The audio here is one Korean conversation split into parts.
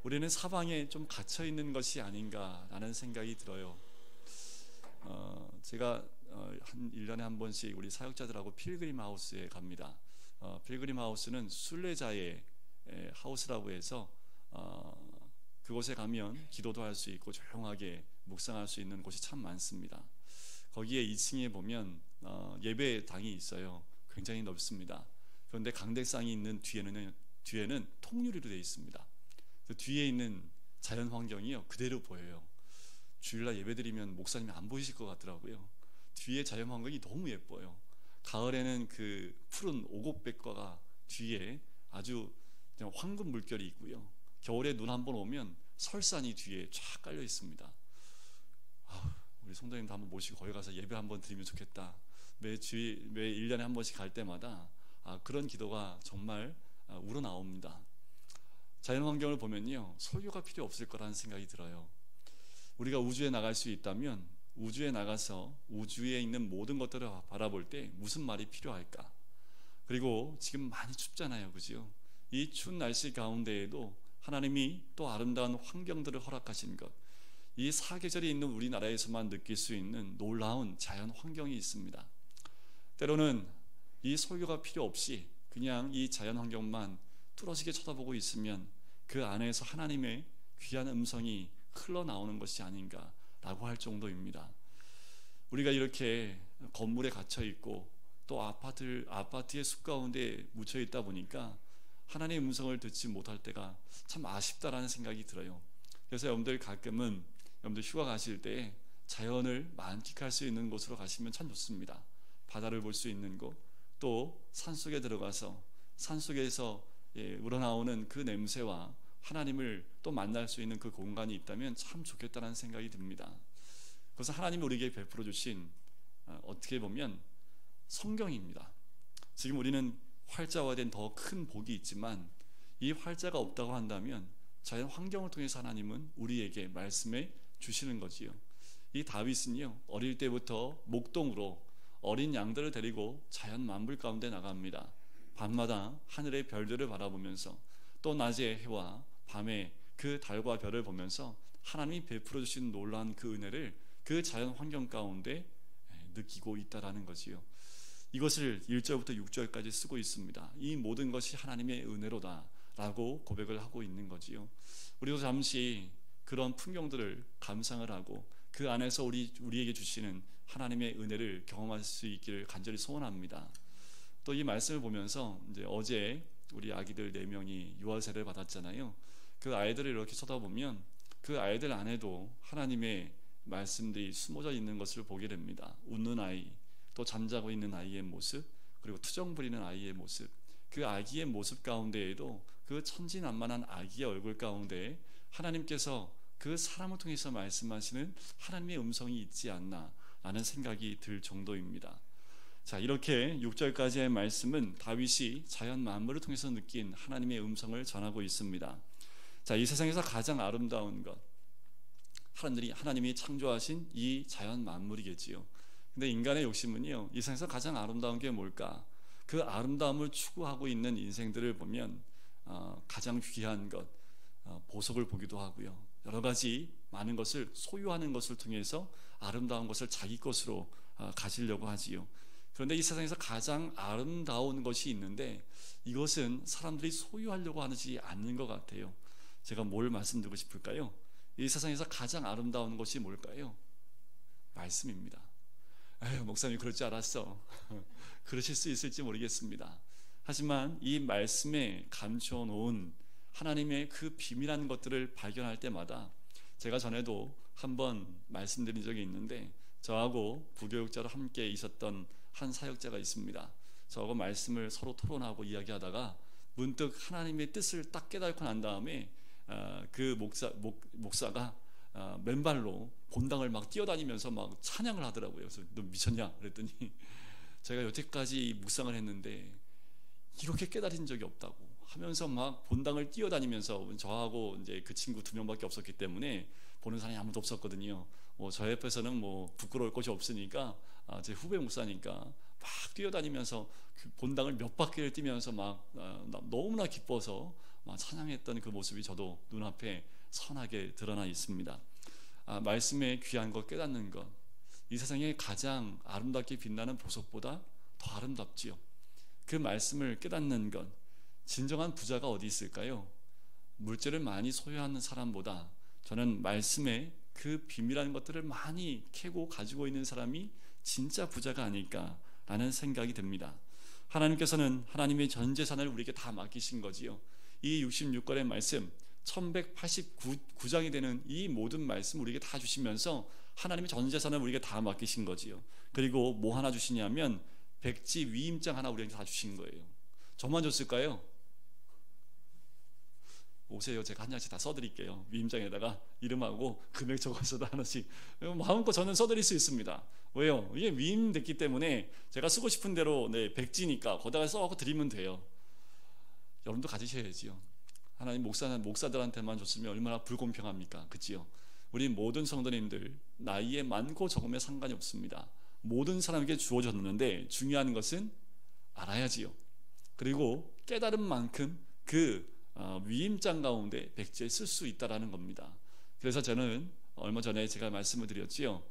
우리는 사방에 좀 갇혀 있는 것이 아닌가라는 생각이 들어요. 제가 한 1년에 한 번씩 우리 사역자들하고 필그림 하우스에 갑니다. 필그림 하우스는 순례자의 하우스라고 해서 그곳에 가면 기도도 할 수 있고 조용하게 묵상할 수 있는 곳이 참 많습니다. 거기에 2층에 보면 예배당이 있어요. 굉장히 넓습니다. 그런데 강대상이 있는 뒤에는 통유리로 되어 있습니다. 그 뒤에 있는 자연 환경이요 그대로 보여요. 주일날 예배드리면 목사님이 안 보이실 것 같더라고요. 뒤에 자연 환경이 너무 예뻐요. 가을에는 그 푸른 오곡백과가 뒤에 아주 그냥 황금 물결이 있고요. 겨울에 눈 한번 오면 설산이 뒤에 쫙 깔려 있습니다. 우리 성도님도 한번 모시고 거기 가서 예배 한번 드리면 좋겠다. 매 1년에 한 번씩 갈 때마다 그런 기도가 정말 우러나옵니다. 자연 환경을 보면요 설교가 필요 없을 거라는 생각이 들어요. 우리가 우주에 나갈 수 있다면 우주에 나가서 우주에 있는 모든 것들을 바라볼 때 무슨 말이 필요할까? 그리고 지금 많이 춥잖아요, 그죠? 이 추운 날씨 가운데에도 하나님이 또 아름다운 환경들을 허락하신 것, 이 사계절이 있는 우리나라에서만 느낄 수 있는 놀라운 자연 환경이 있습니다. 때로는 이 설교가 필요 없이 그냥 이 자연 환경만 뚫어지게 쳐다보고 있으면 그 안에서 하나님의 귀한 음성이 흘러나오는 것이 아닌가라고 할 정도입니다. 우리가 이렇게 건물에 갇혀 있고 또 아파트의 숲 가운데 묻혀 있다 보니까 하나님의 음성을 듣지 못할 때가 참 아쉽다라는 생각이 들어요. 그래서 여러분들 가끔은 여러분들 휴가 가실 때 자연을 만끽할 수 있는 곳으로 가시면 참 좋습니다. 바다를 볼 수 있는 곳, 또 산속에 들어가서 산속에서 우러나오는 그 냄새와 하나님을 또 만날 수 있는 그 공간이 있다면 참 좋겠다는 생각이 듭니다. 그래서 하나님이 우리에게 베풀어 주신 어떻게 보면 성경입니다. 지금 우리는 활자화된 더 큰 복이 있지만 이 활자가 없다고 한다면 자연 환경을 통해서 하나님은 우리에게 말씀해 주시는 거지요. 이 다윗은요 어릴 때부터 목동으로 어린 양들을 데리고 자연 만물 가운데 나갑니다. 밤마다 하늘의 별들을 바라보면서 또 낮의 해와 밤에 그 달과 별을 보면서 하나님이 베풀어 주신 놀라운 그 은혜를 그 자연 환경 가운데 느끼고 있다라는 거지요. 이것을 1절부터 6절까지 쓰고 있습니다. 이 모든 것이 하나님의 은혜로다 라고 고백을 하고 있는 거지요. 우리도 잠시 그런 풍경들을 감상을 하고 그 안에서 우리에게 주시는 하나님의 은혜를 경험할 수 있기를 간절히 소원합니다. 또 이 말씀을 보면서 이제 어제 우리 아기들 4명이 유아세례를 받았잖아요. 그 아이들을 이렇게 쳐다보면 그 아이들 안에도 하나님의 말씀들이 숨어져 있는 것을 보게 됩니다. 웃는 아이, 또 잠자고 있는 아이의 모습, 그리고 투정 부리는 아이의 모습, 그 아기의 모습 가운데에도 그 천진난만한 아기의 얼굴 가운데 하나님께서 그 사람을 통해서 말씀하시는 하나님의 음성이 있지 않나 라는 생각이 들 정도입니다. 자, 이렇게 6절까지의 말씀은 다윗이 자연 만물을 통해서 느낀 하나님의 음성을 전하고 있습니다. 자, 이 세상에서 가장 아름다운 것, 하나님이 창조하신 이 자연 만물이겠지요. 근데 인간의 욕심은요, 이 세상에서 가장 아름다운 게 뭘까? 그 아름다움을 추구하고 있는 인생들을 보면 가장 귀한 것, 보석을 보기도 하고요. 여러 가지 많은 것을 소유하는 것을 통해서 아름다운 것을 자기 것으로 가지려고 하지요. 그런데 이 세상에서 가장 아름다운 것이 있는데 이것은 사람들이 소유하려고 하지 않는 것 같아요. 제가 뭘 말씀드리고 싶을까요? 이 세상에서 가장 아름다운 것이 뭘까요? 말씀입니다. 에휴, 목사님 그럴 줄 알았어. 그러실 수 있을지 모르겠습니다. 하지만 이 말씀에 감추어 놓은 하나님의 그 비밀한 것들을 발견할 때마다 제가 전에도 한번 말씀드린 적이 있는데 저하고 부교육자로 함께 있었던 한 사역자가 있습니다. 저하고 말씀을 서로 토론하고 이야기하다가 문득 하나님의 뜻을 딱 깨닫고 난 다음에 그 목사가 맨발로 본당을 막 뛰어다니면서 막 찬양을 하더라고요. 그래서 너 미쳤냐? 그랬더니 제가 여태까지 묵상을 했는데 이렇게 깨달은 적이 없다고 하면서 막 본당을 뛰어다니면서, 저하고 이제 그 친구 2명밖에 없었기 때문에 보는 사람이 아무도 없었거든요. 저 옆에서는 부끄러울 것이 없으니까, 제 후배 목사니까 막 뛰어다니면서 그 본당을 몇 바퀴를 뛰면서 막 너무나 기뻐서 막 찬양했던 그 모습이 저도 눈앞에 선하게 드러나 있습니다. 말씀의 귀한 것 깨닫는 것, 이 세상에 가장 아름답게 빛나는 보석보다 더 아름답지요. 그 말씀을 깨닫는 것, 진정한 부자가 어디 있을까요? 물질을 많이 소유하는 사람보다 저는 말씀의 그 비밀한 것들을 많이 캐고 가지고 있는 사람이 진짜 부자가 아닐까라는 생각이 듭니다. 하나님께서는 하나님의 전 재산을 우리에게 다 맡기신 거지요. 이 66권의 말씀 1189장이 되는 이 모든 말씀 우리에게 다 주시면서 하나님의 전 재산을 우리에게 다 맡기신 거지요. 그리고 뭐 하나 주시냐면 백지 위임장 하나 우리에게 다 주신 거예요. 저만 줬을까요? 오세요. 제가 한 장씩 다 써드릴게요. 위임장에다가 이름하고 금액 적어서도 하나씩 마음껏 저는 써드릴 수 있습니다. 왜요? 이게 위임됐기 때문에 제가 쓰고 싶은 대로 백지니까 거기다가 써갖고 드리면 돼요. 여러분도 가지셔야지요. 하나님 목사들한테만 줬으면 얼마나 불공평합니까? 그치요? 우리 모든 성도님들 나이에 많고 적음에 상관이 없습니다. 모든 사람에게 주어졌는데 중요한 것은 알아야지요. 그리고 깨달은 만큼 그 위임장 가운데 백지에 쓸 수 있다라는 겁니다. 그래서 저는 얼마 전에 제가 말씀을 드렸지요.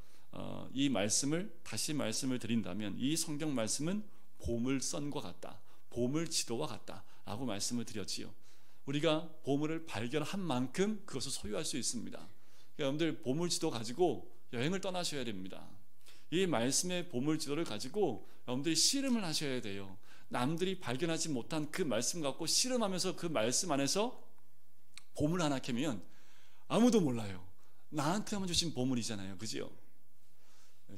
이 말씀을 다시 말씀을 드린다면 이 성경 말씀은 보물선과 같다, 보물지도와 같다라고 말씀을 드렸지요. 우리가 보물을 발견한 만큼 그것을 소유할 수 있습니다. 여러분들 보물지도 가지고 여행을 떠나셔야 됩니다. 이 말씀의 보물지도를 가지고 여러분들이 씨름을 하셔야 돼요. 남들이 발견하지 못한 그 말씀 갖고 씨름하면서 그 말씀 안에서 보물 하나 캐면 아무도 몰라요. 나한테만 주신 보물이잖아요. 그죠?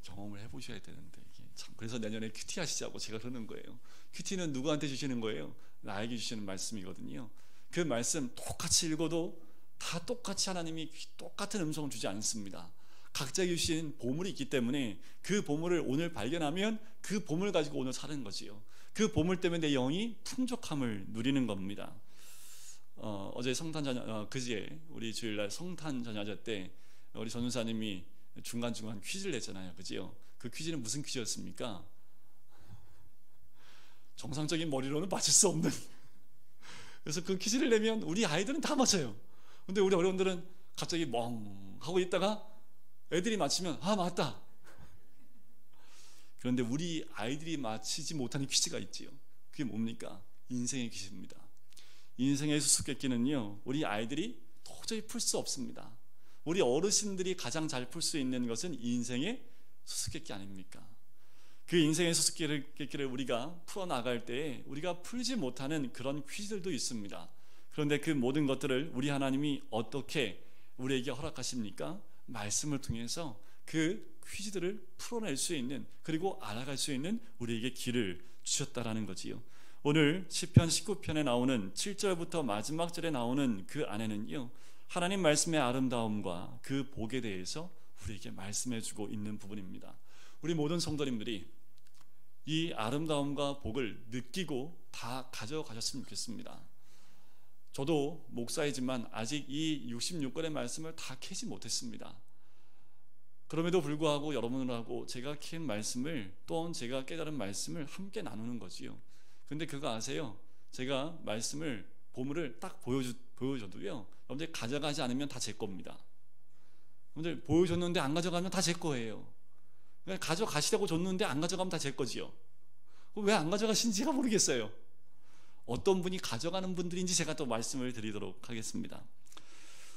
경험을 해보셔야 되는데 이게 참, 그래서 내년에 큐티 하시자고 제가 그러는 거예요. 큐티는 누구한테 주시는 거예요? 나에게 주시는 말씀이거든요. 그 말씀 똑같이 읽어도 다 똑같이 하나님이 똑같은 음성을 주지 않습니다. 각자 주신 보물이 있기 때문에 그 보물을 오늘 발견하면 그 보물 가지고 오늘 사는 거지요. 그 보물 때문에 내 영이 풍족함을 누리는 겁니다. 어제 성탄 전야, 그제 우리 주일날 성탄 전야제 때 우리 전우사님이 중간중간 퀴즈를 냈잖아요. 그지요? 그 퀴즈는 무슨 퀴즈였습니까? 정상적인 머리로는 맞출 수 없는 그래서 그 퀴즈를 내면 우리 아이들은 다 맞춰요. 근데 우리 어른들은 갑자기 멍 하고 있다가 애들이 맞히면 맞다. 그런데 우리 아이들이 맞히지 못하는 퀴즈가 있지요. 그게 뭡니까? 인생의 퀴즈입니다. 인생의 수수께끼는요, 우리 아이들이 도저히 풀 수 없습니다. 우리 어르신들이 가장 잘 풀 수 있는 것은 인생의 수수께끼 아닙니까? 그 인생의 수수께끼를 우리가 풀어나갈 때 우리가 풀지 못하는 그런 퀴즈들도 있습니다. 그런데 그 모든 것들을 우리 하나님이 어떻게 우리에게 허락하십니까? 말씀을 통해서 그 퀴즈들을 풀어낼 수 있는, 그리고 알아갈 수 있는 우리에게 길을 주셨다라는 거지요. 오늘 시편 19편에 나오는 7절부터 마지막 절에 나오는 그 안에는요, 하나님 말씀의 아름다움과 그 복에 대해서 우리에게 말씀해 주고 있는 부분입니다. 우리 모든 성도님들이 이 아름다움과 복을 느끼고 다 가져가셨으면 좋겠습니다. 저도 목사이지만 아직 이 66권의 말씀을 다 캐지 못했습니다. 그럼에도 불구하고 여러분들하고 제가 캔 말씀을, 또한 제가 깨달은 말씀을 함께 나누는 거지요. 근데 그거 아세요? 제가 말씀을, 보물을 딱 보여줘도요, 여러분들 가져가지 않으면 다 제 겁니다. 여러분들 보여줬는데 안 가져가면 다 제 거예요. 가져가시라고 줬는데 안 가져가면 다 제 거지요. 왜 안 가져가신지가 모르겠어요. 어떤 분이 가져가는 분들인지 제가 또 말씀을 드리도록 하겠습니다.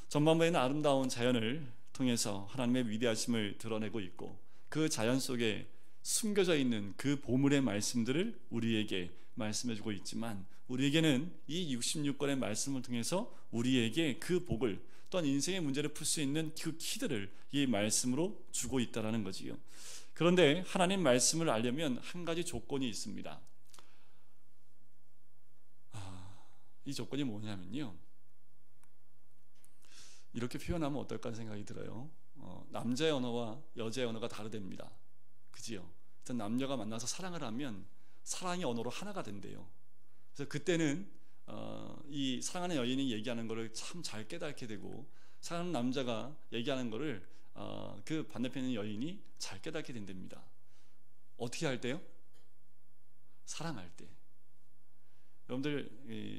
전반부에는 아름다운 자연을 통해서 하나님의 위대하심을 드러내고 있고, 그 자연 속에 숨겨져 있는 그 보물의 말씀들을 우리에게 말씀해주고 있지만, 우리에게는 이 66권의 말씀을 통해서 우리에게 그 복을, 또한 인생의 문제를 풀 수 있는 그 키들을 이 말씀으로 주고 있다는 거지요. 그런데 하나님 말씀을 알려면 한 가지 조건이 있습니다. 이 조건이 뭐냐면요, 이렇게 표현하면 어떨까 생각이 들어요. 남자의 언어와 여자의 언어가 다르답니다. 그지요? 어떤 남녀가 만나서 사랑을 하면 사랑의 언어로 하나가 된대요. 그래서 그때는 이 사랑하는 여인이 얘기하는 거를 참 잘 깨닫게 되고, 사랑하는 남자가 얘기하는 거를 그 반대편에 있는 여인이 잘 깨닫게 된답니다. 어떻게 할 때요? 사랑할 때. 여러분들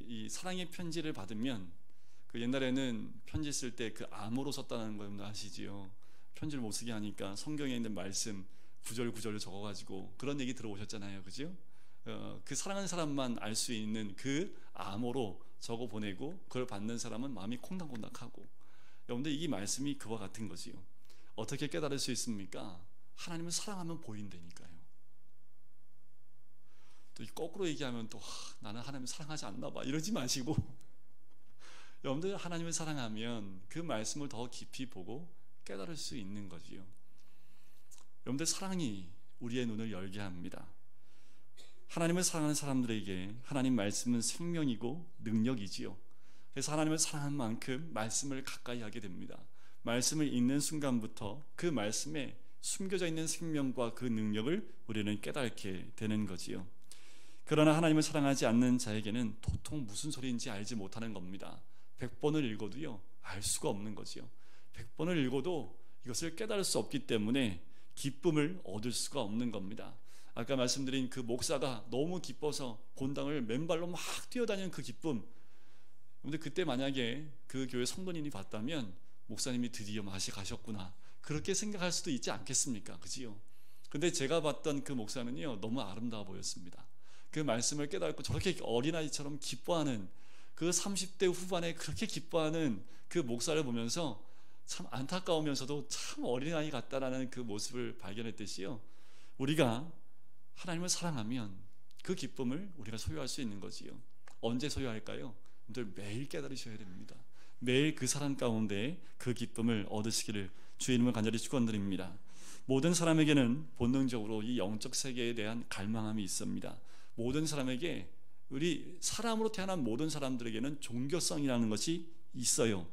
이 사랑의 편지를 받으면, 그 옛날에는 편지 쓸 때 그 암호로 썼다는 거 아시지요? 편지를 못 쓰게 하니까 성경에 있는 말씀 구절 구절을 적어가지고 그런 얘기 들어오셨잖아요, 그죠? 그 사랑하는 사람만 알 수 있는 그 암호로 적어 보내고, 그걸 받는 사람은 마음이 콩닥콩닥하고. 여러분들 이 말씀이 그와 같은 거지요. 어떻게 깨달을 수 있습니까? 하나님을 사랑하면 보인다니까요. 또 거꾸로 얘기하면 또 나는 하나님을 사랑하지 않나 봐 이러지 마시고 여러분들 하나님을 사랑하면 그 말씀을 더 깊이 보고 깨달을 수 있는 거지요. 여러분들 사랑이 우리의 눈을 열게 합니다. 하나님을 사랑하는 사람들에게 하나님 말씀은 생명이고 능력이지요. 그래서 하나님을 사랑하는 만큼 말씀을 가까이 하게 됩니다. 말씀을 읽는 순간부터 그 말씀에 숨겨져 있는 생명과 그 능력을 우리는 깨닫게 되는 거지요. 그러나 하나님을 사랑하지 않는 자에게는 도통 무슨 소리인지 알지 못하는 겁니다. 100번을 읽어도요 알 수가 없는 거지요. 100번을 읽어도 이것을 깨달을 수 없기 때문에 기쁨을 얻을 수가 없는 겁니다. 아까 말씀드린 그 목사가 너무 기뻐서 본당을 맨발로 막 뛰어다니는 그 기쁨, 근데 그때 만약에 그 교회 성도님이 봤다면 목사님이 드디어 맛이 가셨구나 그렇게 생각할 수도 있지 않겠습니까? 그지요? 근데 제가 봤던 그 목사는요 너무 아름다워 보였습니다. 그 말씀을 깨닫고 저렇게 어린아이처럼 기뻐하는, 그 30대 후반에 그렇게 기뻐하는 그 목사를 보면서 참 안타까우면서도 참 어린아이 같다라는 그 모습을 발견했듯이요, 우리가 하나님을 사랑하면 그 기쁨을 우리가 소유할 수 있는 거지요. 언제 소유할까요? 매일 깨달으셔야 됩니다. 매일 그 사랑 가운데 그 기쁨을 얻으시기를 주의 이름을 간절히 축원드립니다. 모든 사람에게는 본능적으로 이 영적 세계에 대한 갈망함이 있습니다. 모든 사람에게, 우리 사람으로 태어난 모든 사람들에게는 종교성이라는 것이 있어요.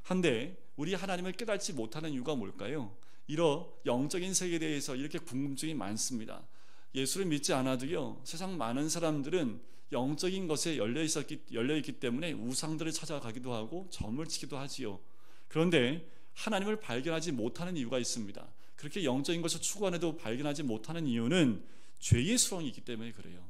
한데 우리 하나님을 깨닫지 못하는 이유가 뭘까요? 이런 영적인 세계에 대해서 이렇게 궁금증이 많습니다. 예수를 믿지 않아도요 세상 많은 사람들은 영적인 것에 열려있기 때문에 우상들을 찾아가기도 하고 점을 치기도 하지요. 그런데 하나님을 발견하지 못하는 이유가 있습니다. 그렇게 영적인 것을 추구하는데도 발견하지 못하는 이유는 죄의 수렁이 있기 때문에 그래요.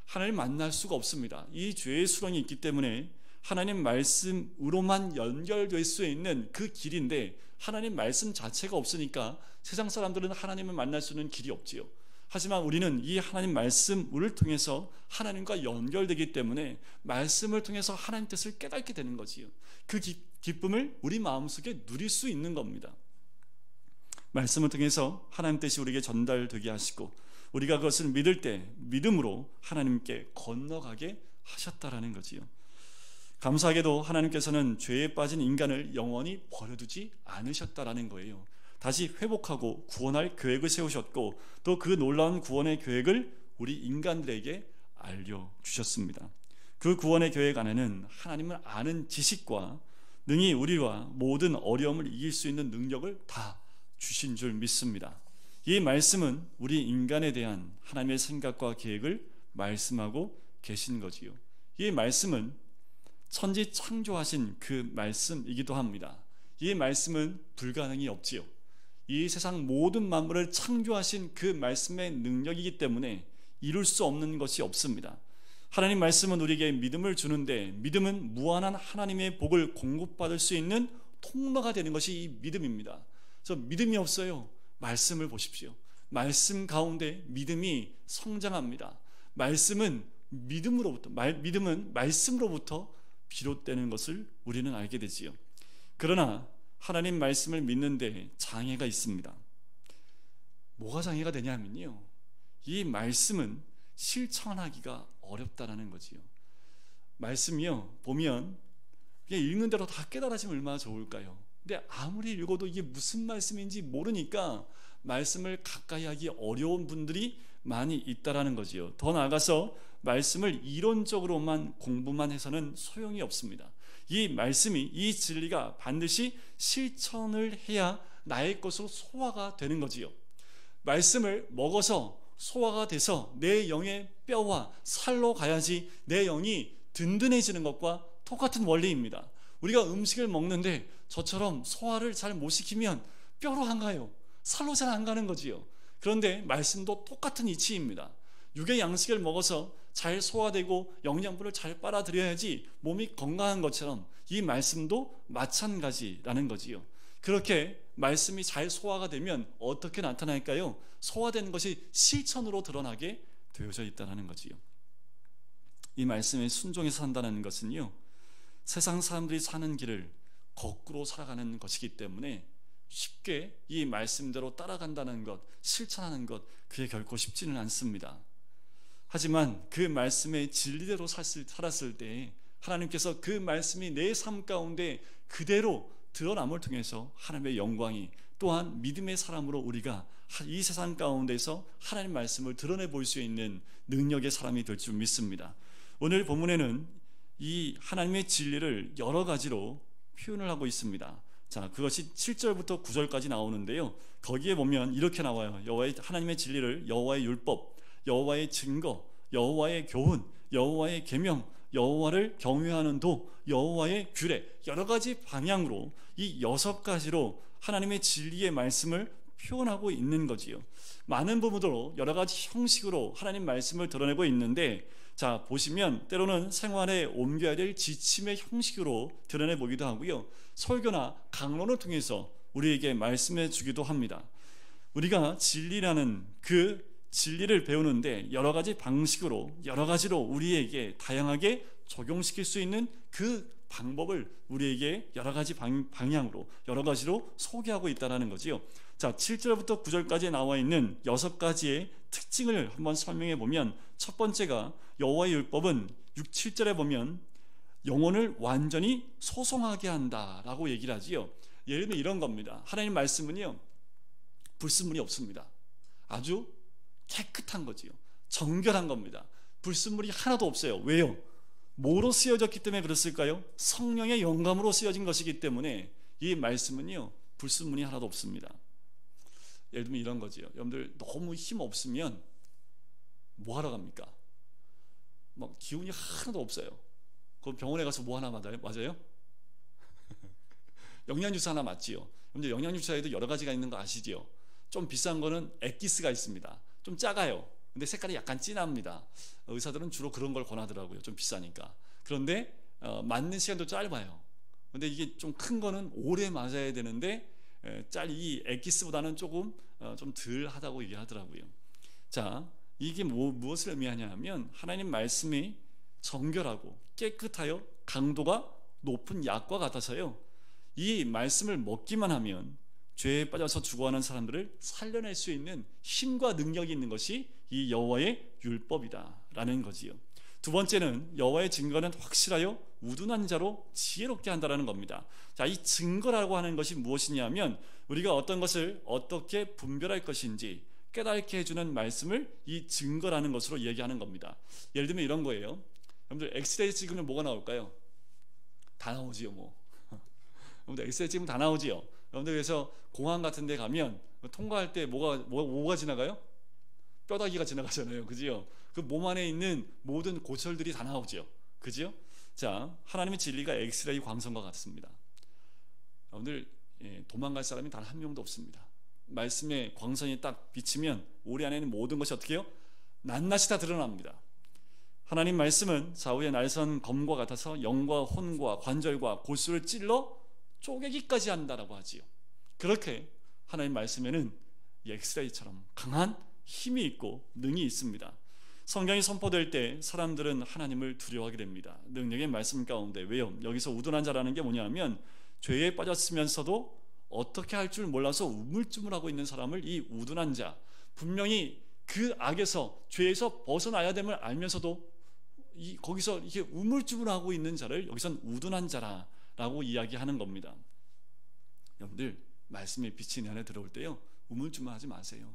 하나님을 만날 수가 없습니다. 이 죄의 수렁이 있기 때문에 하나님 말씀으로만 연결될 수 있는 그 길인데, 하나님 말씀 자체가 없으니까 세상 사람들은 하나님을 만날 수 있는 길이 없지요. 하지만 우리는 이 하나님 말씀을 통해서 하나님과 연결되기 때문에 말씀을 통해서 하나님 뜻을 깨닫게 되는 거지요. 그 기쁨을 우리 마음속에 누릴 수 있는 겁니다. 말씀을 통해서 하나님 뜻이 우리에게 전달되게 하시고, 우리가 그것을 믿을 때 믿음으로 하나님께 건너가게 하셨다라는 거지요. 감사하게도 하나님께서는 죄에 빠진 인간을 영원히 버려두지 않으셨다라는 거예요. 다시 회복하고 구원할 계획을 세우셨고, 또 그 놀라운 구원의 계획을 우리 인간들에게 알려주셨습니다. 그 구원의 계획 안에는 하나님을 아는 지식과 능히 우리와 모든 어려움을 이길 수 있는 능력을 다 주신 줄 믿습니다. 이 말씀은 우리 인간에 대한 하나님의 생각과 계획을 말씀하고 계신 거지요. 이 말씀은 천지 창조하신 그 말씀이기도 합니다. 이 말씀은 불가능이 없지요. 이 세상 모든 만물을 창조하신 그 말씀의 능력이기 때문에 이룰 수 없는 것이 없습니다. 하나님 말씀은 우리에게 믿음을 주는데, 믿음은 무한한 하나님의 복을 공급받을 수 있는 통로가 되는 것이 이 믿음입니다. 그래서 믿음이 없어요. 말씀을 보십시오. 말씀 가운데 믿음이 성장합니다. 믿음은 말씀으로부터 비롯되는 것을 우리는 알게 되지요. 그러나 하나님 말씀을 믿는데 장애가 있습니다. 뭐가 장애가 되냐면요, 이 말씀은 실천하기가 어렵다라는 거지요. 말씀이요 보면 그냥 읽는 대로 다 깨달아지면 얼마나 좋을까요? 근데 아무리 읽어도 이게 무슨 말씀인지 모르니까 말씀을 가까이 하기 어려운 분들이 많이 있다라는 거지요. 더 나아가서 말씀을 이론적으로만 공부만 해서는 소용이 없습니다. 이 말씀이, 이 진리가 반드시 실천을 해야 나의 것으로 소화가 되는 거지요. 말씀을 먹어서 소화가 돼서 내 영의 뼈와 살로 가야지 내 영이 든든해지는 것과 똑같은 원리입니다. 우리가 음식을 먹는데 저처럼 소화를 잘 못 시키면 뼈로 안 가요. 살로 잘 안 가는 거지요. 그런데 말씀도 똑같은 이치입니다. 육의 양식을 먹어서 잘 소화되고 영양분을 잘 빨아들여야지 몸이 건강한 것처럼 이 말씀도 마찬가지라는 거지요. 그렇게 말씀이 잘 소화가 되면 어떻게 나타날까요? 소화된 것이 실천으로 드러나게 되어져 있다는 거지요. 이 말씀에 순종해서 산다는 것은요, 세상 사람들이 사는 길을 거꾸로 살아가는 것이기 때문에 쉽게 이 말씀대로 따라간다는 것, 실천하는 것, 그게 결코 쉽지는 않습니다. 하지만 그 말씀의 진리대로 살았을 때 하나님께서 그 말씀이 내 삶 가운데 그대로 드러남을 통해서 하나님의 영광이, 또한 믿음의 사람으로 우리가 이 세상 가운데서 하나님 말씀을 드러내 볼 수 있는 능력의 사람이 될 줄 믿습니다. 오늘 본문에는 이 하나님의 진리를 여러 가지로 표현을 하고 있습니다. 자, 그것이 7절부터 9절까지 나오는데요, 거기에 보면 이렇게 나와요. 여호와의 하나님의 진리를 여호와의 율법, 여호와의 증거, 여호와의 교훈, 여호와의 계명, 여호와를 경외하는 도, 여호와의 규례, 여러 가지 방향으로 이 6가지로 하나님의 진리의 말씀을 표현하고 있는 거지요. 많은 부분으로 여러 가지 형식으로 하나님 말씀을 드러내고 있는데, 자, 보시면 때로는 생활에 옮겨야 될 지침의 형식으로 드러내 보기도 하고요, 설교나 강론을 통해서 우리에게 말씀해 주기도 합니다. 우리가 진리라는 그 진리를 배우는데 여러 가지 방식으로, 여러 가지로 우리에게 다양하게 적용시킬 수 있는 그 방법을 우리에게 여러 가지 방향으로, 여러 가지로 소개하고 있다는 거지요. 자, 7절부터 9절까지 나와 있는 6가지의 특징을 한번 설명해 보면, 첫 번째가 여호와의 율법은 6, 7절에 보면 영혼을 완전히 소송하게 한다라고 얘기를 하지요. 예를 들면 이런 겁니다. 하나님 말씀은요, 불순물이 없습니다. 아주 깨끗한 거지요. 정결한 겁니다. 불순물이 하나도 없어요. 왜요? 뭐로 쓰여졌기 때문에 그랬을까요? 성령의 영감으로 쓰여진 것이기 때문에 이 말씀은요, 불순물이 하나도 없습니다. 예를 들면 이런 거지요. 여러분들 너무 힘 없으면 뭐 하러 갑니까? 막 기운이 하나도 없어요. 그럼 병원에 가서 뭐 하나 맞아요? 영양주사 하나 맞지요. 여러분들 영양주사에도 여러 가지가 있는 거 아시지요? 좀 비싼 거는 엑기스가 있습니다. 좀 작아요. 근데 색깔이 약간 진합니다. 의사들은 주로 그런 걸 권하더라고요. 좀 비싸니까. 그런데 맞는 시간도 짧아요. 근데 이게 좀 큰 거는 오래 맞아야 되는데 이 엑기스보다는 조금 좀 덜 하다고 얘기하더라고요. 자, 이게 무엇을 의미하냐면 하나님 말씀이 정결하고 깨끗하여 강도가 높은 약과 같아서요, 이 말씀을 먹기만 하면 죄에 빠져서 죽어가는 사람들을 살려낼 수 있는 힘과 능력이 있는 것이 이 여호와의 율법이다라는 거지요. 두 번째는 여호와의 증거는 확실하여 우둔한 자로 지혜롭게 한다라는 겁니다. 자, 이 증거라고 하는 것이 무엇이냐면 우리가 어떤 것을 어떻게 분별할 것인지 깨닫게 해주는 말씀을 이 증거라는 것으로 얘기하는 겁니다. 예를 들면 이런 거예요. 여러분들 엑스레이 찍으면 뭐가 나올까요? 다 나오지요. 뭐 여러분들 엑스레이 찍으면 다 나오지요. 여러분들 그래서 공항 같은 데 가면 통과할 때 뭐가 지나가요? 뼈다귀가 지나가잖아요. 그지요? 그 몸 안에 있는 모든 고철들이 다 나오죠. 그지요? 자, 하나님의 진리가 엑스레이 광선과 같습니다. 여러분들 도망갈 사람이 단 한 명도 없습니다. 말씀의 광선이 딱 비치면 우리 안에 있는 모든 것이 어떻게 해요? 낱낱이 다 드러납니다. 하나님 말씀은 좌우의 날선 검과 같아서 영과 혼과 관절과 골수를 찔러 쪼개기까지 한다라고 하지요. 그렇게 하나님 말씀에는 이 엑스레이처럼 강한 힘이 있고 능이 있습니다. 성경이 선포될 때 사람들은 하나님을 두려워하게 됩니다. 능력의 말씀 가운데. 왜요? 여기서 우둔한 자라는 게 뭐냐면 죄에 빠졌으면서도 어떻게 할 줄 몰라서 우물쭈물하고 있는 사람을 이 우둔한 자, 분명히 그 악에서 죄에서 벗어나야 됨을 알면서도 거기서 이렇게 우물쭈물하고 있는 자를 여기선 우둔한 자라고 이야기하는 겁니다. 여러분들 말씀의 빛이 내 안에 들어올 때요, 우물쭈물하지 마세요.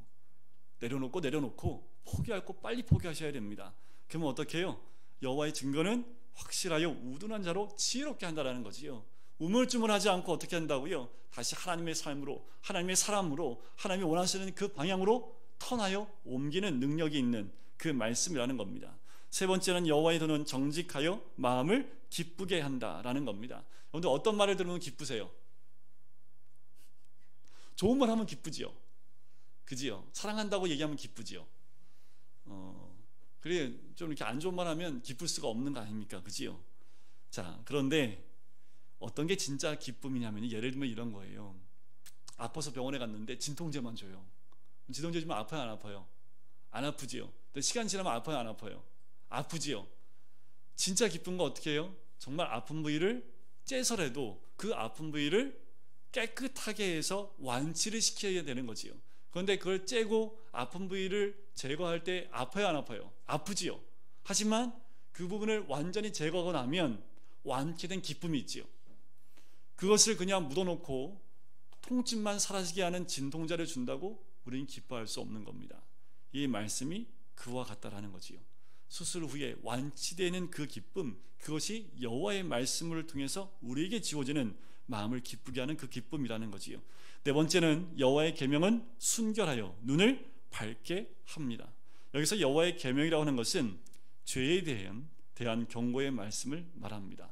내려놓고 포기할 거 빨리 포기하셔야 됩니다. 그러면 어떻게 해요? 여호와의 증거는 확실하여 우둔한 자로 지혜롭게 한다라는 거지요. 우물쭈물하지 않고 어떻게 한다고요? 다시 하나님의 삶으로, 하나님의 사람으로, 하나님이 원하시는 그 방향으로 터나요 옮기는 능력이 있는 그 말씀이라는 겁니다. 세 번째는 여호와의 도는 정직하여 마음을 기쁘게 한다라는 겁니다. 그런데 어떤 말을 들으면 기쁘세요? 좋은 말 하면 기쁘지요. 그지요? 사랑한다고 얘기하면 기쁘지요. 그래 좀 이렇게 안 좋은 말 하면 기쁠 수가 없는 거 아닙니까? 그지요? 자, 그런데 어떤 게 진짜 기쁨이냐면 예를 들면 이런 거예요. 아파서 병원에 갔는데 진통제만 줘요. 진통제 주면 아파요, 안 아파요? 안 아프지요. 근데 시간 지나면 아파요, 안 아파요? 아프지요. 진짜 기쁜 거 어떻게 해요? 정말 아픈 부위를 째서라도 그 아픈 부위를 깨끗하게 해서 완치를 시켜야 되는 거지요. 그런데 그걸 째고 아픈 부위를 제거할 때 아파요, 안 아파요? 아프지요. 하지만 그 부분을 완전히 제거하고 나면 완치된 기쁨이 있지요. 그것을 그냥 묻어놓고 통증만 사라지게 하는 진통제를 준다고 우리는 기뻐할 수 없는 겁니다. 이 말씀이 그와 같다라는 거지요. 수술 후에 완치되는 그 기쁨, 그것이 여호와의 말씀을 통해서 우리에게 지워지는 마음을 기쁘게 하는 그 기쁨이라는 거지요. 네 번째는 여호와의 계명은 순결하여 눈을 밝게 합니다. 여기서 여호와의 계명이라고 하는 것은 죄에 대한 경고의 말씀을 말합니다.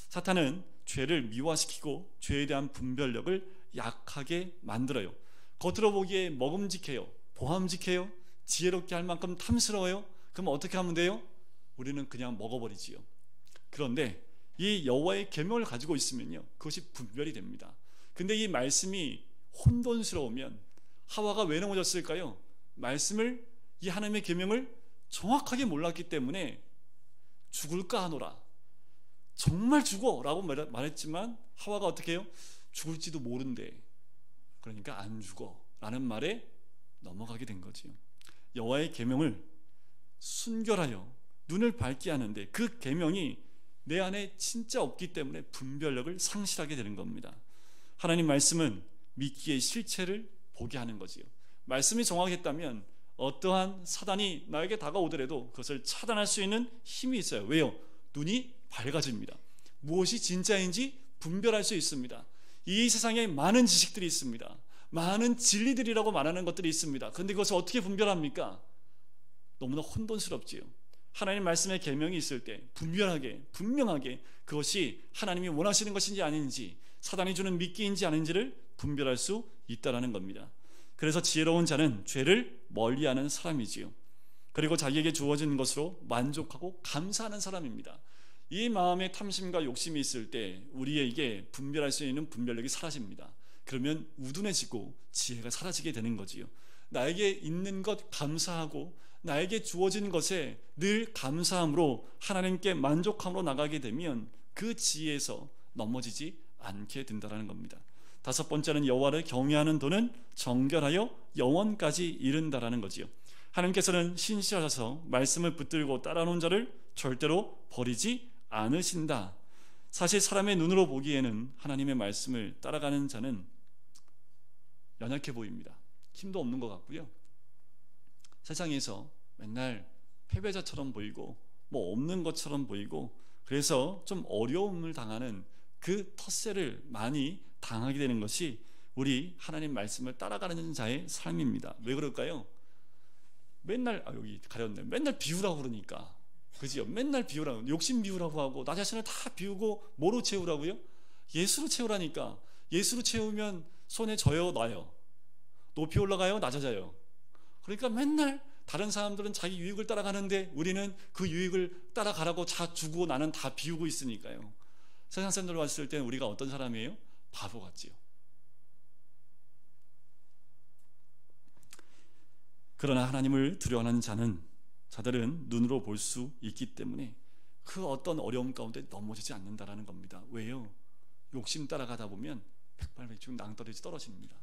사탄은 죄를 미화시키고 죄에 대한 분별력을 약하게 만들어요. 겉으로 보기에 먹음직해요, 보함직해요, 지혜롭게 할 만큼 탐스러워요. 그럼 어떻게 하면 돼요? 우리는 그냥 먹어버리지요. 그런데 이 여호와의 계명을 가지고 있으면요, 그것이 분별이 됩니다. 근데 이 말씀이 혼돈스러우면 하와가 왜 넘어졌을까요? 말씀을, 이 하나님의 계명을 정확하게 몰랐기 때문에 죽을까 하노라, 정말 죽어 라고 말했지만 하와가 어떻게 해요? 죽을지도 모른대, 그러니까 안 죽어 라는 말에 넘어가게 된 거지요. 여호와의 계명을 순결하여 눈을 밝게 하는데 그 계명이 내 안에 진짜 없기 때문에 분별력을 상실하게 되는 겁니다. 하나님 말씀은 미끼의 실체를 보게 하는 거지요. 말씀이 정확했다면 어떠한 사단이 나에게 다가오더라도 그것을 차단할 수 있는 힘이 있어요. 왜요? 눈이 밝아집니다. 무엇이 진짜인지 분별할 수 있습니다. 이 세상에 많은 지식들이 있습니다. 많은 진리들이라고 말하는 것들이 있습니다. 그런데 그것을 어떻게 분별합니까? 너무나 혼돈스럽지요. 하나님 말씀의 계명이 있을 때 분별하게, 분명하게 그것이 하나님이 원하시는 것인지 아닌지, 사단이 주는 미끼인지 아닌지를 분별할 수 있다라는 겁니다. 그래서 지혜로운 자는 죄를 멀리하는 사람이지요. 그리고 자기에게 주어진 것으로 만족하고 감사하는 사람입니다. 이 마음의 탐심과 욕심이 있을 때 우리에게 분별할 수 있는 분별력이 사라집니다. 그러면 우둔해지고 지혜가 사라지게 되는 거지요. 나에게 있는 것 감사하고 나에게 주어진 것에 늘 감사함으로 하나님께 만족함으로 나가게 되면 그 지혜에서 넘어지지 않게 된다는 겁니다. 다섯 번째는 여호와를 경외하는 도는 정결하여 영원까지 이른다라는 거지요. 하나님께서는 신실하셔서 말씀을 붙들고 따라오는 자를 절대로 버리지 않으신다. 사실 사람의 눈으로 보기에는 하나님의 말씀을 따라가는 자는 연약해 보입니다. 힘도 없는 것 같고요. 세상에서 맨날 패배자처럼 보이고 뭐 없는 것처럼 보이고 그래서 좀 어려움을 당하는 그 텃세를 많이 당하게 되는 것이 우리 하나님 말씀을 따라가는 자의 삶입니다. 왜 그럴까요? 맨날 여기 가렸네. 맨날 비우라고 그러니까, 그지요? 맨날 비우라고, 욕심 비우라고 하고 나 자신을 다 비우고 뭐로 채우라고요? 예수로 채우라니까. 예수로 채우면 손에 져요, 놔요? 높이 올라가요, 낮아져요? 그러니까 맨날 다른 사람들은 자기 유익을 따라가는데 우리는 그 유익을 따라가라고 다 주고 나는 다 비우고 있으니까요. 세상 사람들 봤을 때는 우리가 어떤 사람이에요? 바보 같지요. 그러나 하나님을 두려워하는 자들은 눈으로 볼 수 있기 때문에 그 어떤 어려움 가운데 넘어지지 않는다라는 겁니다. 왜요? 욕심 따라가다 보면 백발백중 낭떠러지 떨어집니다.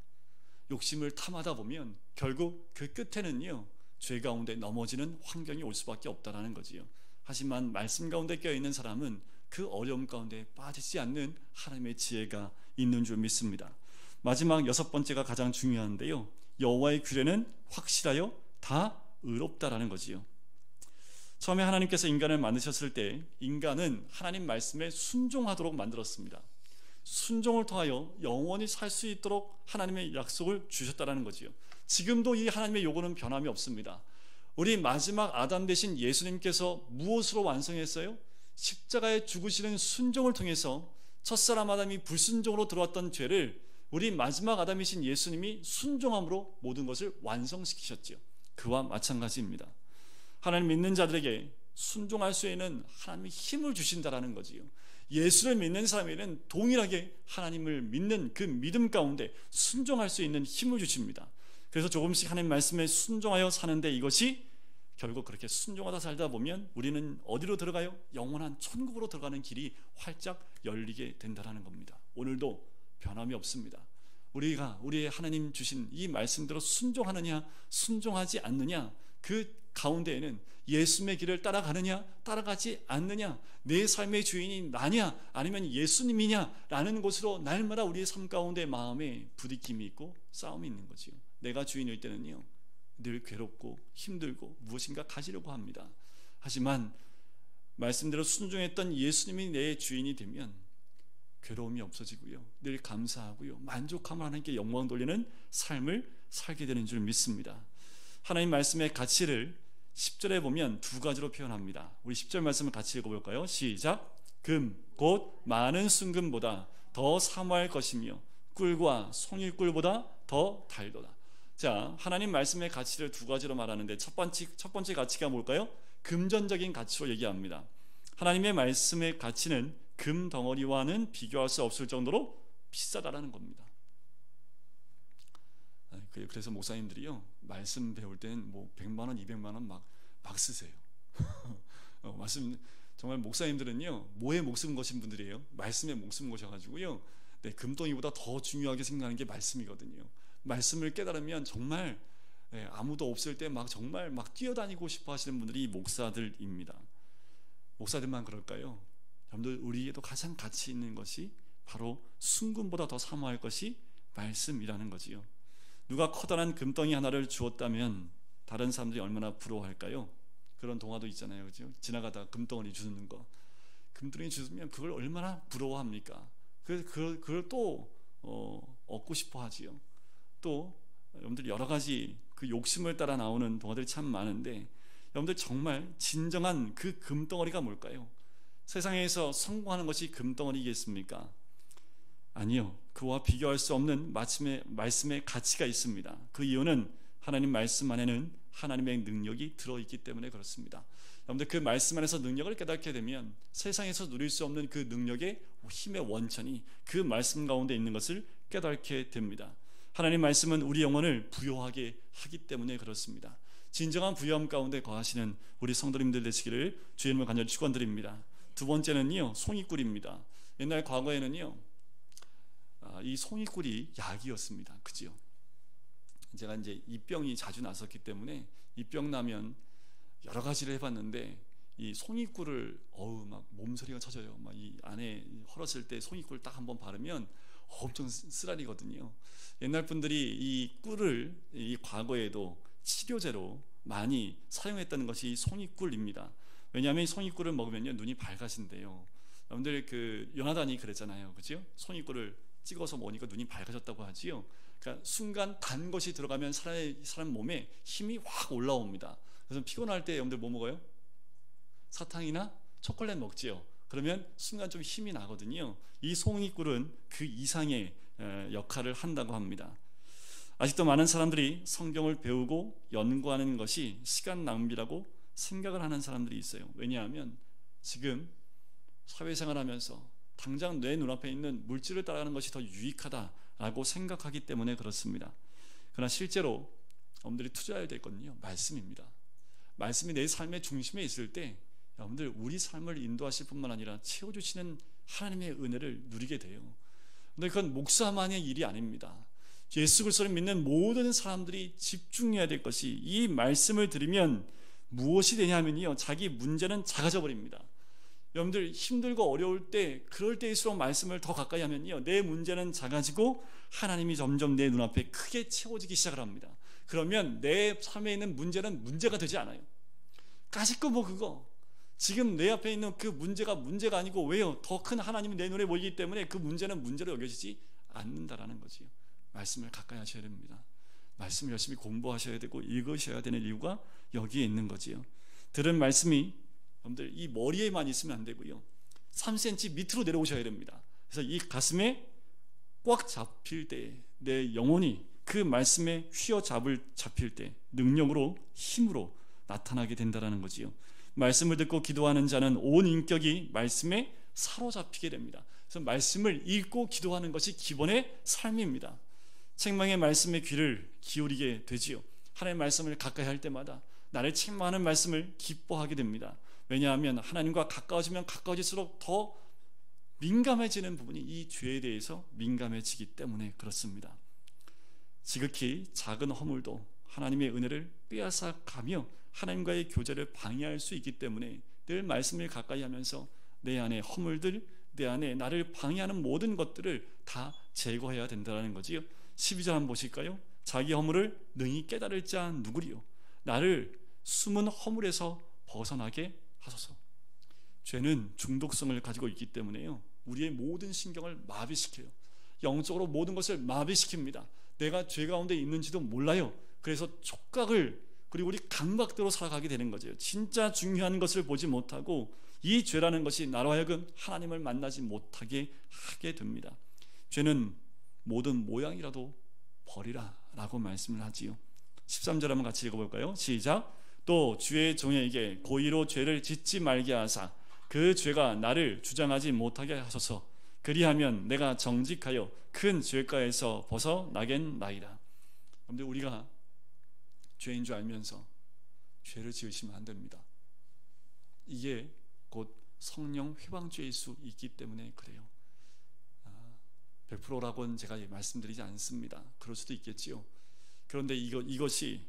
욕심을 탐하다 보면 결국 그 끝에는요, 죄 가운데 넘어지는 환경이 올 수밖에 없다라는 거지요. 하지만 말씀 가운데 껴있는 사람은 그 어려움 가운데 빠지지 않는 하나님의 지혜가 있는 줄 믿습니다. 마지막 여섯 번째가 가장 중요한데요, 여호와의 규례는 확실하여 다 의롭다라는 거지요. 처음에 하나님께서 인간을 만드셨을 때 인간은 하나님 말씀에 순종하도록 만들었습니다. 순종을 통하여 영원히 살 수 있도록 하나님의 약속을 주셨다는 거지요. 지금도 이 하나님의 요구는 변함이 없습니다. 우리 마지막 아담 되신 예수님께서 무엇으로 완성했어요? 십자가에 죽으시는 순종을 통해서 첫사람 아담이 불순종으로 들어왔던 죄를 우리 마지막 아담이신 예수님이 순종함으로 모든 것을 완성시키셨지요. 그와 마찬가지입니다. 하나님 믿는 자들에게 순종할 수 있는 하나님의 힘을 주신다라는 거지요. 예수를 믿는 사람에게는 동일하게 하나님을 믿는 그 믿음 가운데 순종할 수 있는 힘을 주십니다. 그래서 조금씩 하나님 말씀에 순종하여 사는데, 이것이 결국 그렇게 순종하다 살다 보면 우리는 어디로 들어가요? 영원한 천국으로 들어가는 길이 활짝 열리게 된다는 겁니다. 오늘도 변함이 없습니다. 우리가 우리의 하나님 주신 이 말씀대로 순종하느냐 순종하지 않느냐, 그 가운데에는 예수님의 길을 따라가느냐 따라가지 않느냐, 내 삶의 주인이 나냐 아니면 예수님이냐 라는 것으로 날마다 우리의 삶 가운데 마음에 부딪힘이 있고 싸움이 있는 거지요. 내가 주인일 때는요 늘 괴롭고 힘들고 무엇인가 가지려고 합니다. 하지만 말씀대로 순종했던 예수님이 내 주인이 되면 괴로움이 없어지고요, 늘 감사하고요, 만족함을 하나님께 영광 돌리는 삶을 살게 되는 줄 믿습니다. 하나님 말씀의 가치를 10절에 보면 두 가지로 표현합니다. 우리 10절 말씀을 같이 읽어볼까요? 시작. 금 곧 많은 순금보다 더 사모할 것이며 꿀과 송이꿀보다 더 달도다. 자, 하나님 말씀의 가치를 두 가지로 말하는데 첫 번째 가치가 뭘까요? 금전적인 가치로 얘기합니다. 하나님의 말씀의 가치는 금 덩어리와는 비교할 수 없을 정도로 비싸다라는 겁니다. 그래서 목사님들이요 말씀 배울 때는 뭐 100만 원, 200만 원 막 쓰세요. 말씀 정말 목사님들은요 뭐에 목숨 거신 분들이에요. 말씀에 목숨 거셔가지고요. 네, 금덩이보다 더 중요하게 생각하는 게 말씀이거든요. 말씀을 깨달으면 정말 아무도 없을 때 정말 뛰어다니고 싶어 하시는 분들이 목사들입니다. 목사들만 그럴까요? 여러분들, 우리에도 가장 가치 있는 것이 바로 순금보다 더 사모할 것이 말씀이라는 거지요. 누가 커다란 금덩이 하나를 주었다면 다른 사람들이 얼마나 부러워할까요? 그런 동화도 있잖아요, 그죠? 지나가다 금덩어리 주는 거, 금덩이 주면 그걸 얼마나 부러워합니까? 그걸 또 얻고 싶어 하지요. 또 여러분들 여러 가지 그 욕심을 따라 나오는 동화들이 참 많은데, 여러분들 정말 진정한 그 금덩어리가 뭘까요? 세상에서 성공하는 것이 금덩어리겠습니까? 아니요. 그와 비교할 수 없는 말씀의 가치가 있습니다. 그 이유는 하나님 말씀 안에는 하나님의 능력이 들어있기 때문에 그렇습니다. 여러분들, 그 말씀 안에서 능력을 깨닫게 되면 세상에서 누릴 수 없는 그 능력의 힘의 원천이 그 말씀 가운데 있는 것을 깨닫게 됩니다. 하나님 말씀은 우리 영혼을 부요하게 하기 때문에 그렇습니다. 진정한 부요함 가운데 거하시는 우리 성도님들 되시기를 주의 이름으로 간절히 축원드립니다. 두 번째는요, 송이꿀입니다. 옛날 과거에는요 이 송이꿀이 약이었습니다. 그죠? 제가 이제 입병이 자주 났었기 때문에 입병 나면 여러 가지를 해봤는데, 이 송이꿀을 막 몸서리가 쳐져요. 막 이 안에 헐었을 때 송이꿀 딱 한번 바르면 엄청 쓰라리거든요. 옛날 분들이 이 꿀을 이 과거에도 치료제로 많이 사용했다는 것이 송이꿀입니다. 왜냐하면 이 송이꿀을 먹으면요 눈이 밝아진대요. 여러분들 그 요나단이 그랬잖아요, 그죠? 송이꿀을 찍어서 먹으니까 눈이 밝아졌다고 하지요. 그러니까 순간 단 것이 들어가면 사람 몸에 힘이 확 올라옵니다. 그래서 피곤할 때 여러분들 뭐 먹어요? 사탕이나 초콜릿 먹지요. 그러면 순간 좀 힘이 나거든요. 이 송이꿀은 그 이상의 역할을 한다고 합니다. 아직도 많은 사람들이 성경을 배우고 연구하는 것이 시간 낭비라고 생각을 하는 사람들이 있어요. 왜냐하면 지금 사회생활하면서 당장 내 눈앞에 있는 물질을 따라가는 것이 더 유익하다라고 생각하기 때문에 그렇습니다. 그러나 실제로 여러분들이 투자해야 될 것은요 말씀입니다. 말씀이 내 삶의 중심에 있을 때 여러분들 우리 삶을 인도하실 뿐만 아니라 채워주시는 하나님의 은혜를 누리게 돼요. 근데 그건 목사만의 일이 아닙니다. 예수 그리스도를 믿는 모든 사람들이 집중해야 될 것이, 이 말씀을 들으면 무엇이 되냐면요 자기 문제는 작아져 버립니다. 여러분들 힘들고 어려울 때, 그럴 때일수록 말씀을 더 가까이 하면요 내 문제는 작아지고 하나님이 점점 내 눈앞에 크게 채워지기 시작을 합니다. 그러면 내 삶에 있는 문제는 문제가 되지 않아요. 까짓 거 뭐 그거 지금 내 앞에 있는 그 문제가 아니고 왜요? 더 큰 하나님이 내 눈에 보이기 때문에 그 문제는 문제로 여겨지지 않는다라는 거지요. 말씀을 가까이 하셔야 됩니다. 말씀을 열심히 공부하셔야 되고 읽으셔야 되는 이유가 여기에 있는 거지요. 들은 말씀이 여러분들 이 머리에만 있으면 안 되고요, 3cm 밑으로 내려오셔야 됩니다. 그래서 이 가슴에 꽉 잡힐 때, 내 영혼이 그 말씀에 잡힐 때 능력으로, 힘으로 나타나게 된다는 거지요. 말씀을 듣고 기도하는 자는 온 인격이 말씀에 사로잡히게 됩니다. 그래서 말씀을 읽고 기도하는 것이 기본의 삶입니다. 책망의 말씀에 귀를 기울이게 되지요. 하나님의 말씀을 가까이 할 때마다 나를 책망하는 말씀을 기뻐하게 됩니다. 왜냐하면 하나님과 가까워지면 가까워질수록 더 민감해지는 부분이 이 죄에 대해서 민감해지기 때문에 그렇습니다. 지극히 작은 허물도 하나님의 은혜를 빼앗아 가며 하나님과의 교제를 방해할 수 있기 때문에 늘 말씀을 가까이 하면서 내 안에 허물들, 내 안에 나를 방해하는 모든 것들을 다 제거해야 된다는 거지요. 12절 한번 보실까요? 자기 허물을 능히 깨달을 자 누구리요? 나를 숨은 허물에서 벗어나게 하소서. 죄는 중독성을 가지고 있기 때문에요, 우리의 모든 신경을 마비시켜요. 영적으로 모든 것을 마비시킵니다. 내가 죄 가운데 있는지도 몰라요. 그래서 촉각을, 그리고 우리 감각대로 살아가게 되는 거죠. 진짜 중요한 것을 보지 못하고 이 죄라는 것이 나로 하여금 하나님을 만나지 못하게 하게 됩니다. 죄는 모든 모양이라도 버리라 라고 말씀을 하지요. 13절 한번 같이 읽어볼까요? 시작. 또 주의 종에게 고의로 죄를 짓지 말게 하사 그 죄가 나를 주장하지 못하게 하소서. 그리하면 내가 정직하여 큰 죄가에서 벗어나겠나이다. 그런데 우리가 죄인 줄 알면서 죄를 지으시면 안 됩니다. 이게 곧 성령 회방죄일 수 있기 때문에 그래요. 100%라고는 제가 말씀드리지 않습니다. 그럴 수도 있겠지요. 그런데 이것이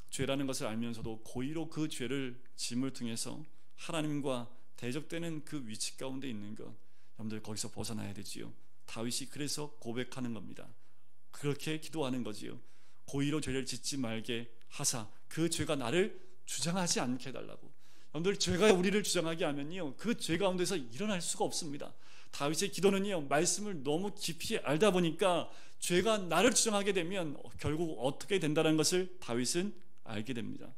죄라는 것을 알면서도 고의로 그 죄를 짐을 통해서 하나님과 대적되는 그 위치 가운데 있는 것, 여러분들 거기서 벗어나야 되지요. 다윗이 그래서 고백하는 겁니다. 그렇게 기도하는 거지요. 고의로 죄를 짓지 말게 하사 그 죄가 나를 주장하지 않게 해달라고. 여러분들 죄가 우리를 주장하게 하면요, 그 죄 가운데서 일어날 수가 없습니다. 다윗의 기도는요, 말씀을 너무 깊이 알다 보니까 죄가 나를 주장하게 되면 결국 어떻게 된다는 것을 다윗은 알게 됩니다.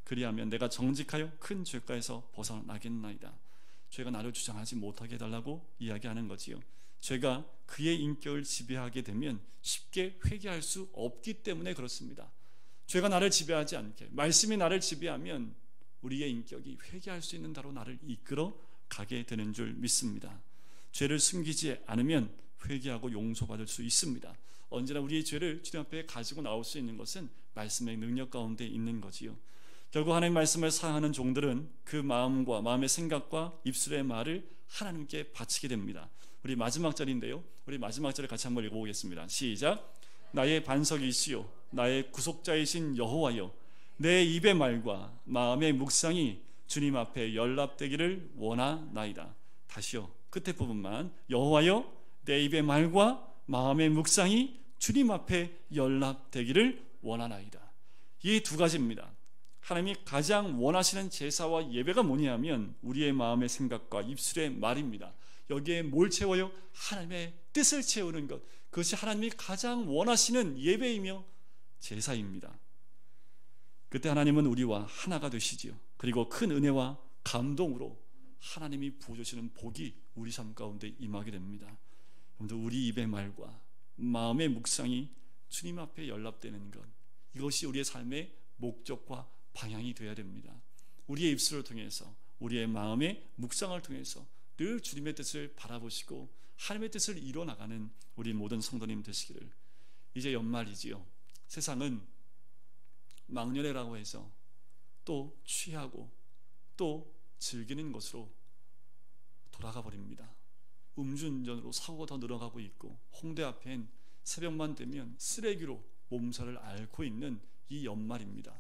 그리하면 내가 정직하여 큰 죄가에서 벗어나겠나이다. 죄가 나를 주장하지 못하게 해달라고 이야기하는 거지요. 죄가 그의 인격을 지배하게 되면 쉽게 회개할 수 없기 때문에 그렇습니다. 죄가 나를 지배하지 않게, 말씀이 나를 지배하면 우리의 인격이 회개할 수 있는 다로 나를 이끌어 가게 되는 줄 믿습니다. 죄를 숨기지 않으면 회개하고 용서받을 수 있습니다. 언제나 우리의 죄를 주님 앞에 가지고 나올 수 있는 것은 말씀의 능력 가운데 있는 거지요. 결국 하나님의 말씀을 사랑하는 종들은 그 마음과 마음의 생각과 입술의 말을 하나님께 바치게 됩니다. 우리 마지막 절인데요, 우리 마지막 절을 같이 한번 읽어보겠습니다. 시작. 나의 반석이시요 나의 구속자이신 여호와여, 내 입의 말과 마음의 묵상이 주님 앞에 연락되기를 원하나이다. 다시요, 끝에 부분만. 여호와여, 내 입의 말과 마음의 묵상이 주님 앞에 연락되기를 원하나이다. 이 두 가지입니다. 하나님이 가장 원하시는 제사와 예배가 뭐냐면 우리의 마음의 생각과 입술의 말입니다. 여기에 뭘 채워요? 하나님의 뜻을 채우는 것. 그것이 하나님이 가장 원하시는 예배이며 제사입니다. 그때 하나님은 우리와 하나가 되시지요. 그리고 큰 은혜와 감동으로 하나님이 부어주시는 복이 우리 삶 가운데 임하게 됩니다. 우리 입의 말과 마음의 묵상이 주님 앞에 연락되는 것, 이것이 우리의 삶의 목적과 방향이 되어야 됩니다. 우리의 입술을 통해서, 우리의 마음의 묵상을 통해서 늘 주님의 뜻을 바라보시고 하나님의 뜻을 이뤄나가는 우리 모든 성도님 되시기를. 이제 연말이지요. 세상은 망년회라고 해서 또 취하고 또 즐기는 것으로 돌아가 버립니다. 음주운전으로 사고가 더 늘어가고 있고, 홍대 앞엔 새벽만 되면 쓰레기로 몸살을 앓고 있는 이 연말입니다.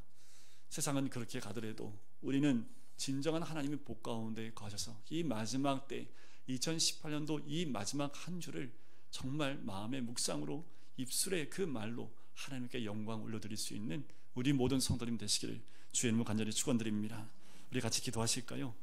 세상은 그렇게 가더라도 우리는 진정한 하나님의 복 가운데 거하셔서 이 마지막 때 2018년도 이 마지막 한 주를 정말 마음의 묵상으로 입술의 그 말로 하나님께 영광 올려드릴 수 있는 우리 모든 성도님 되시기를 주의 이름으로 간절히 축원드립니다. 우리 같이 기도하실까요?